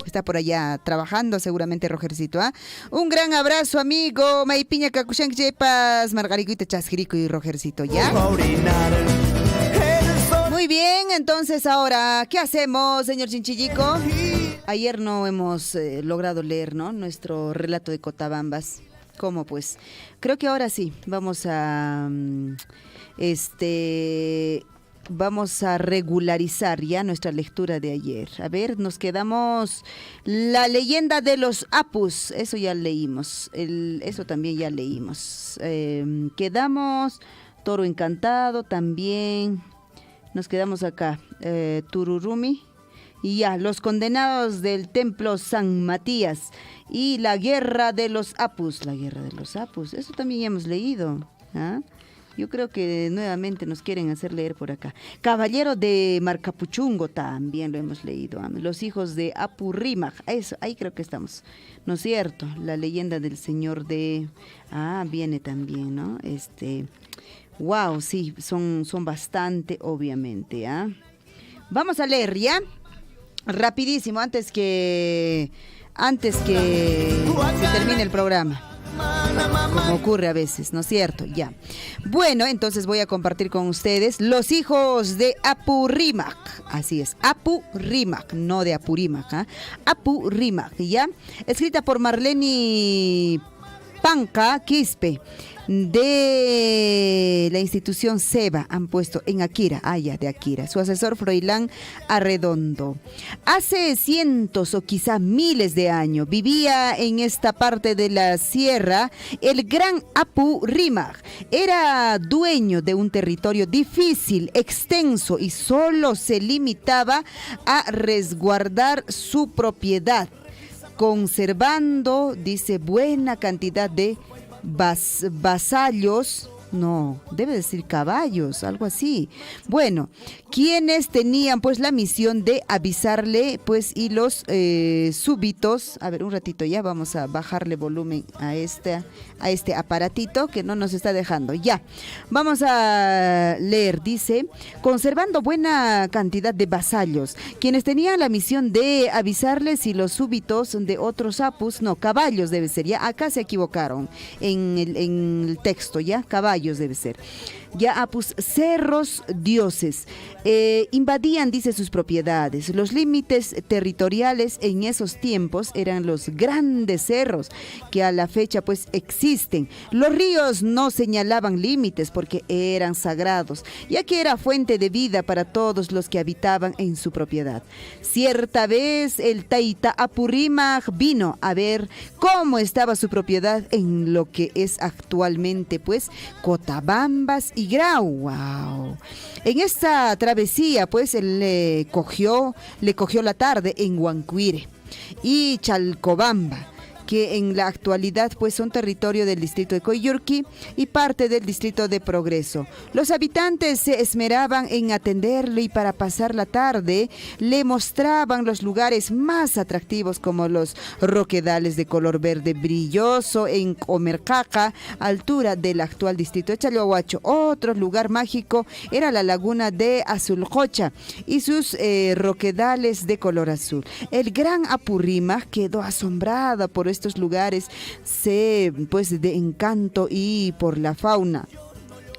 Está por allá trabajando seguramente Rogercito, ¿ah? Un gran abrazo, amigo. Maipiña Kakushan Yepas, Margariguita Chasquirico y Rogercito, ¿ya? Muy bien, entonces ahora, ¿qué hacemos, señor Chinchillico? Ayer no hemos logrado leer, ¿no?, nuestro relato de Cotabambas. ¿Cómo pues? Creo que ahora sí, vamos a regularizar ya nuestra lectura de ayer. A ver, nos quedamos la leyenda de los Apus, eso ya leímos, eso también ya leímos. Quedamos Toro Encantado también, nos quedamos acá, Tururumi. Y ya, los condenados del templo San Matías y la guerra de los Apus. La guerra de los Apus, eso también ya hemos leído, ¿ah? Yo creo que nuevamente nos quieren hacer leer por acá. Caballero de Marcapuchungo también lo hemos leído, ¿ah? Los hijos de Apurrímac, eso, ahí creo que estamos, ¿no es cierto? La leyenda del señor de... viene también, ¿no? Wow, sí, son bastante, obviamente, ¿ah? Vamos a leer, ¿ya? Rapidísimo, antes que se termine el programa, como ocurre a veces, ¿no es cierto? Ya. Bueno, entonces voy a compartir con ustedes Los hijos de Apurrímac. Así es, Apurrímac, no de Apurímac, ¿eh? Apurrímac, ¿ya? Escrita por Marlene Panca Quispe, de la institución SEBA, han puesto en Akira, de Akira, su asesor Froilán Arredondo. Hace cientos o quizá miles de años vivía en esta parte de la sierra el gran Apurrímac. Era dueño de un territorio difícil, extenso, y solo se limitaba a resguardar su propiedad, conservando, dice, buena cantidad de vasallos, no, debe decir caballos, algo así. Bueno, quienes tenían pues la misión de avisarle, pues, y los súbitos, a ver, un ratito ya, vamos a bajarle volumen a este aparatito que no nos está dejando, ya. Vamos a leer, dice, conservando buena cantidad de vasallos, quienes tenían la misión de avisarles y los súbitos de otros apus, no, caballos debe ser, ya, acá se equivocaron en el texto, ya, caballos debe ser. Ya apus, cerros dioses, invadían, dice, sus propiedades. Los límites territoriales en esos tiempos eran los grandes cerros que a la fecha pues existen. Los ríos no señalaban límites porque eran sagrados, ya que era fuente de vida para todos los que habitaban en su propiedad. Cierta vez el Taita Apurrímac vino a ver cómo estaba su propiedad en lo que es actualmente pues Cotabambas y Grau. Wow. En esta travesía pues él le cogió la tarde en Huancuire y Chalcobamba, que en la actualidad pues son territorio del distrito de Coyurqui y parte del distrito de Progreso. Los habitantes se esmeraban en atenderle y para pasar la tarde le mostraban los lugares más atractivos, como los roquedales de color verde brilloso en Omercaca, altura del actual distrito de Chalohuacho. Otro lugar mágico era la laguna de Azuljocha y sus roquedales de color azul. El gran Apurrímac quedó asombrado por este estos lugares pues de encanto y por la fauna.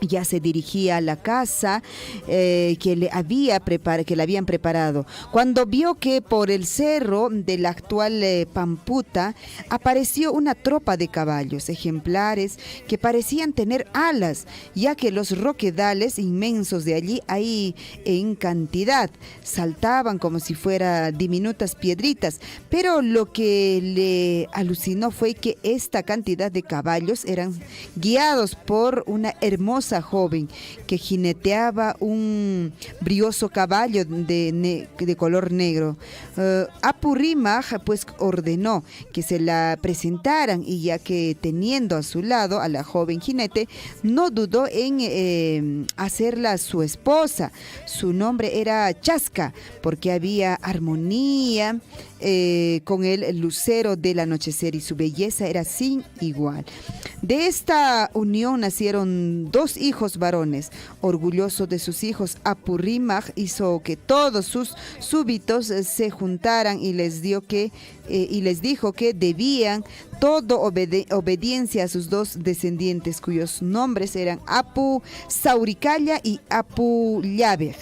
Ya se dirigía a la casa que le habían preparado. Cuando vio que por el cerro de la actual Pamputa apareció una tropa de caballos ejemplares que parecían tener alas, ya que los roquedales inmensos de allí hay en cantidad. Saltaban como si fueran diminutas piedritas, pero lo que le alucinó fue que esta cantidad de caballos eran guiados por una hermosa joven que jineteaba un brioso caballo de color negro. Apurímac pues ordenó que se la presentaran, y ya que teniendo a su lado a la joven jinete, no dudó en hacerla su esposa. Su nombre era Chasca, porque había armonía con el lucero del anochecer y su belleza era sin igual. De esta unión nacieron 2 hijos varones. Orgulloso de sus hijos, Apurímac hizo que todos sus súbditos se juntaran y les dijo que debían toda obediencia a sus 2 descendientes, cuyos nombres eran Apu Sauricalla y Apu Llave.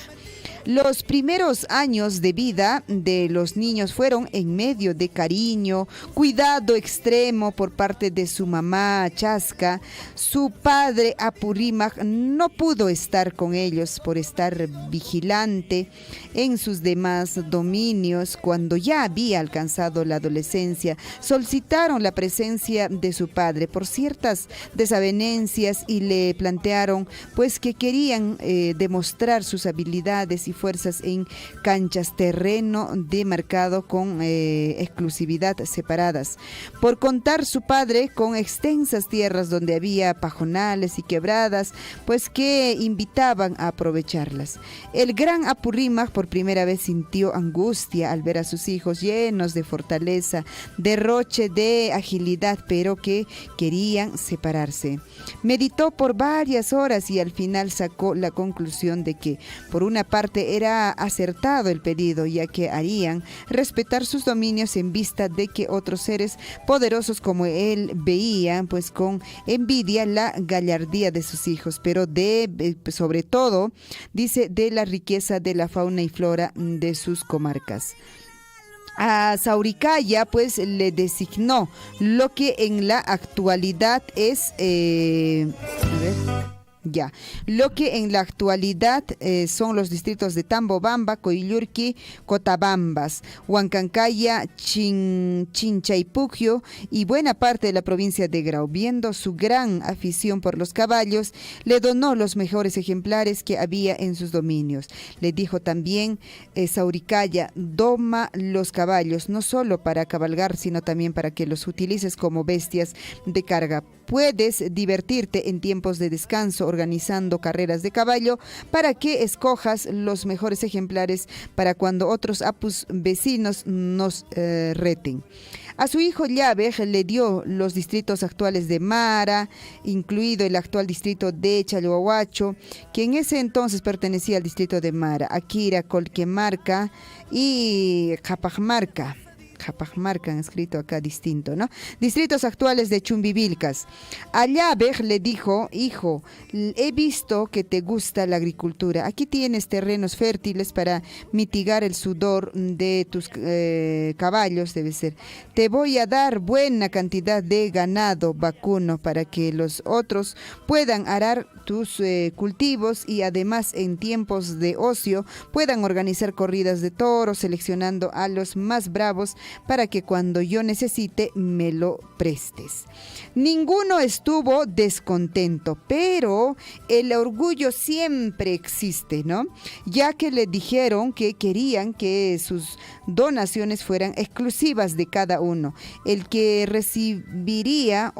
Los primeros años de vida de los niños fueron en medio de cariño, cuidado extremo por parte de su mamá Chasca. Su padre Apurímac no pudo estar con ellos por estar vigilante en sus demás dominios. Cuando ya había alcanzado la adolescencia, solicitaron la presencia de su padre por ciertas desavenencias y le plantearon pues que querían demostrar sus habilidades y fuerzas en canchas, terreno demarcado con exclusividad separadas. Por contar su padre con extensas tierras donde había pajonales y quebradas, pues que invitaban a aprovecharlas. El gran Apurímac por primera vez sintió angustia al ver a sus hijos llenos de fortaleza, derroche de agilidad, pero que querían separarse. Meditó por varias horas y al final sacó la conclusión de que, por una parte, era acertado el pedido, ya que harían respetar sus dominios en vista de que otros seres poderosos como él veían pues con envidia la gallardía de sus hijos, pero sobre todo, dice, de la riqueza de la fauna y flora de sus comarcas. A Sauricalla pues le designó lo que en la actualidad es lo que en la actualidad son los distritos de Tambobamba, Coyllurqui, Cotabambas, Huancancaya, Chinchaypucyo y buena parte de la provincia de Grau. Viendo su gran afición por los caballos, le donó los mejores ejemplares que había en sus dominios. Le dijo también Sauricalla: doma los caballos no solo para cabalgar, sino también para que los utilices como bestias de carga. Puedes divertirte en tiempos de descanso organizando carreras de caballo para que escojas los mejores ejemplares para cuando otros apus vecinos nos reten. A su hijo Llave le dio los distritos actuales de Mara, incluido el actual distrito de Chalhuahuacho, que en ese entonces pertenecía al distrito de Mara, Akira, Colquemarca y Japajmarca. Han escrito acá distinto, ¿no? Distritos actuales de Chumbivilcas. A Llave le dijo: hijo, he visto que te gusta la agricultura. Aquí tienes terrenos fértiles para mitigar el sudor de tus caballos, debe ser. Te voy a dar buena cantidad de ganado vacuno para que los otros puedan arar tus cultivos y además en tiempos de ocio puedan organizar corridas de toros, seleccionando a los más bravos para que cuando yo necesite me lo prestes. Ninguno estuvo descontento, pero el orgullo siempre existe, ¿no? Ya que le dijeron que querían que sus donaciones fueran exclusivas de cada uno. El que recibía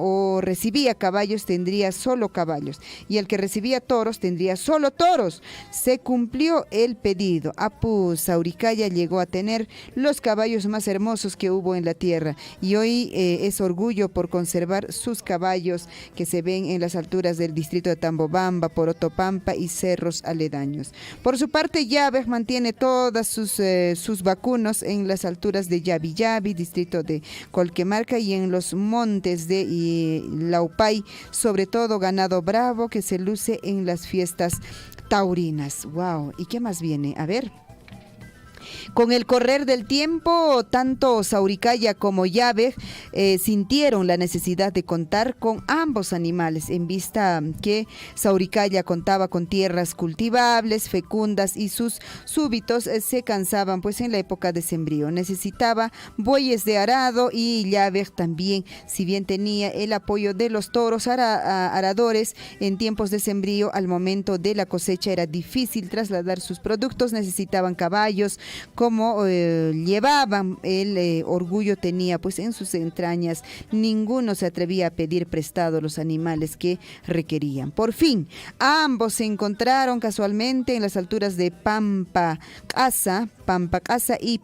caballos tendría solo caballos y el que recibía toros tendría solo toros. Se cumplió el pedido. Apu Sauricalla llegó a tener los caballos más hermosos hermosos que hubo en la tierra. Y hoy es orgullo por conservar sus caballos que se ven en las alturas del distrito de Tambobamba, Porotopampa y cerros aledaños. Por su parte, Yabej mantiene todas sus vacunos en las alturas de Yavi, distrito de Colquemarca, y en los montes de Laupay, sobre todo ganado bravo que se luce en las fiestas taurinas. Wow, ¿y qué más viene? A ver. Con el correr del tiempo, tanto Sauricaya como Yabej sintieron la necesidad de contar con ambos animales, en vista que Sauricaya contaba con tierras cultivables, fecundas, y sus súbitos se cansaban pues en la época de sembrío. Necesitaba bueyes de arado, y Yabej también, si bien tenía el apoyo de los toros aradores en tiempos de sembrío, al momento de la cosecha era difícil trasladar sus productos, necesitaban caballos. Como llevaban el orgullo tenía pues en sus entrañas, ninguno se atrevía a pedir prestado los animales que requerían. Por fin, ambos se encontraron casualmente en las alturas de Pampa Casa y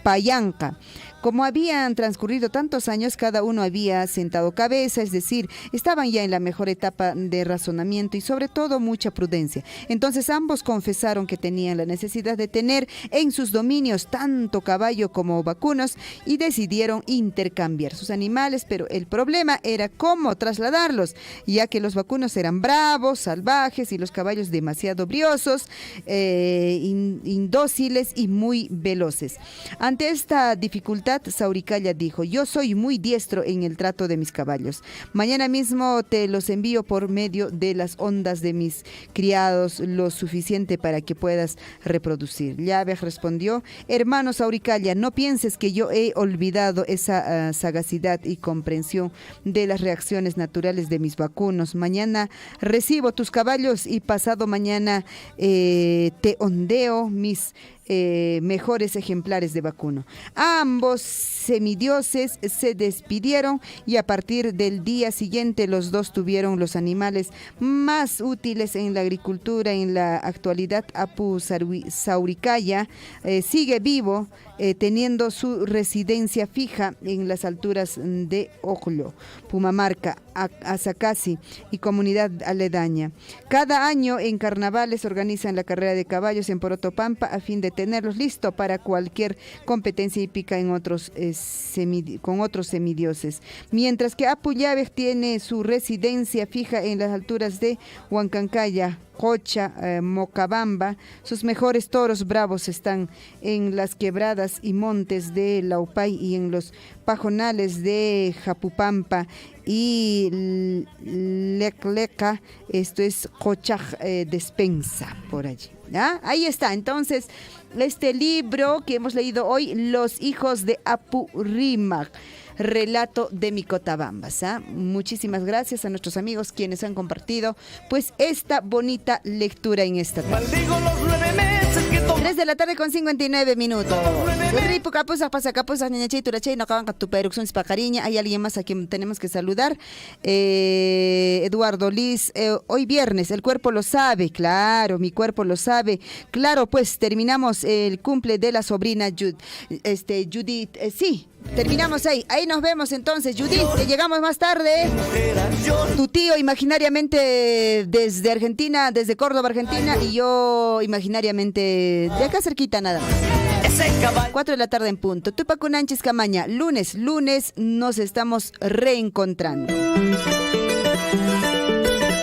Payanca. Como habían transcurrido tantos años, cada uno había sentado cabeza, es decir, estaban ya en la mejor etapa de razonamiento y sobre todo mucha prudencia. Entonces ambos confesaron que tenían la necesidad de tener en sus dominios tanto caballo como vacunos y decidieron intercambiar sus animales, pero el problema era cómo trasladarlos, ya que los vacunos eran bravos, salvajes, y los caballos demasiado briosos, indóciles y muy veloces. Ante esta dificultad, Sauricaya dijo: yo soy muy diestro en el trato de mis caballos. Mañana mismo te los envío por medio de las ondas de mis criados, lo suficiente para que puedas reproducir. Yabej respondió: hermano Sauricaya, no pienses que yo he olvidado esa sagacidad y comprensión de las reacciones naturales de mis vacunos. Mañana recibo tus caballos y pasado mañana te ondeo mis mejores ejemplares de vacuno. Ambos semidioses se despidieron y a partir del día siguiente los dos tuvieron los animales más útiles en la agricultura. En la actualidad, Apu Sauricaya sigue vivo, teniendo su residencia fija en las alturas de Ojlo, Pumamarca, Azacasi y comunidad aledaña. Cada año en carnavales organizan la carrera de caballos en Porotopampa a fin de tenerlos listos para cualquier competencia hípica en con otros semidioses. Mientras que Apu Yabej tiene su residencia fija en las alturas de Huancancaya, Cocha, Mocabamba. Sus mejores toros bravos están en las quebradas y montes de Laupay y en los pajonales de Japupampa y Lecleca, esto es Cocha Despensa, por allí. ¿Ya? Ahí está, entonces, este libro que hemos leído hoy, Los hijos de Apurímac, relato de Micotabambas. Muchísimas gracias a nuestros amigos quienes han compartido pues esta bonita lectura en esta tarde. 3 de la tarde con 59 minutos. Hay alguien más a quien tenemos que saludar. Eduardo Liz, hoy viernes, el cuerpo lo sabe, claro, mi cuerpo lo sabe. Claro, pues terminamos el cumple de la sobrina Judith, sí. Terminamos ahí nos vemos entonces, Judith, que llegamos más tarde. Tu tío imaginariamente desde Argentina, desde Córdoba, Argentina, y yo imaginariamente de acá cerquita nada más. 4 de la tarde en punto. Tupacunanchis Camaña, lunes nos estamos reencontrando.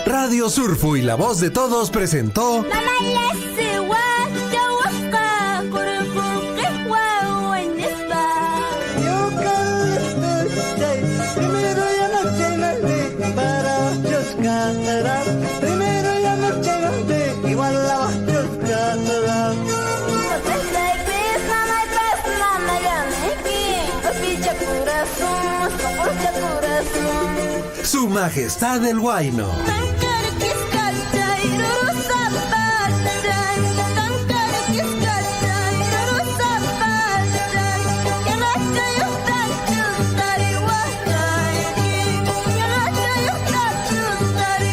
Radio Surfu y La Voz de Todos presentó primero ya no llegaste, igual la vas a Su Majestad el Huayno.